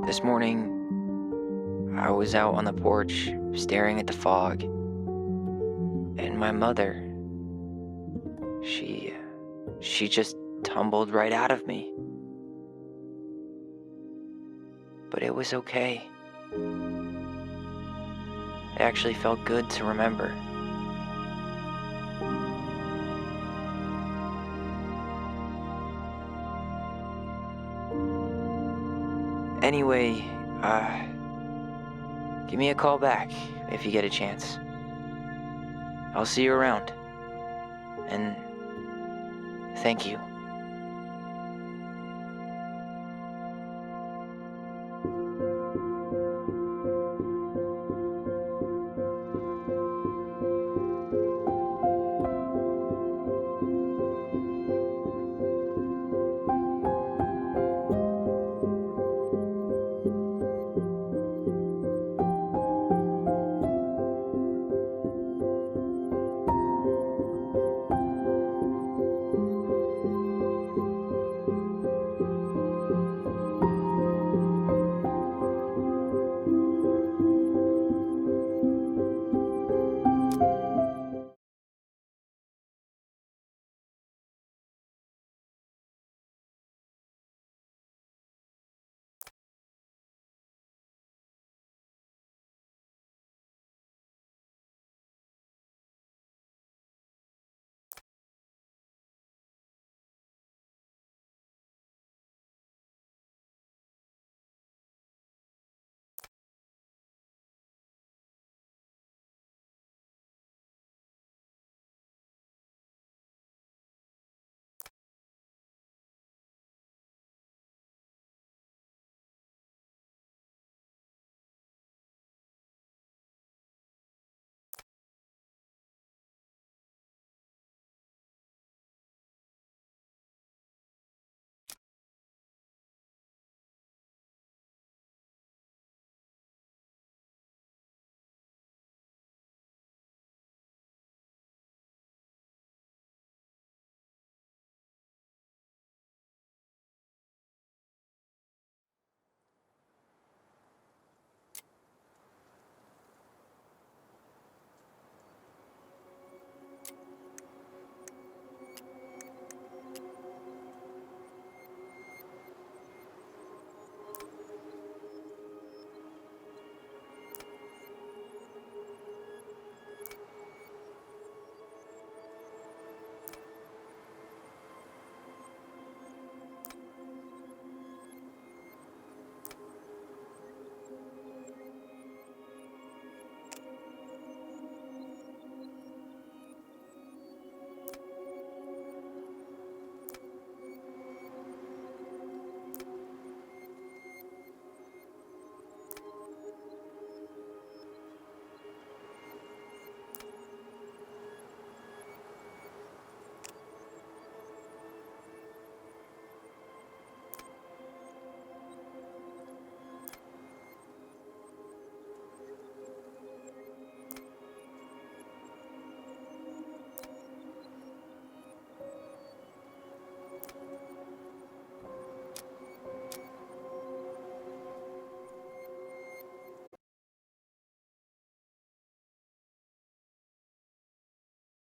This morning, I was out on the porch staring at the fog, and my mother, she just tumbled right out of me. But it was okay. It actually felt good to remember. Anyway, give me a call back if you get a chance. I'll see you around. And thank you.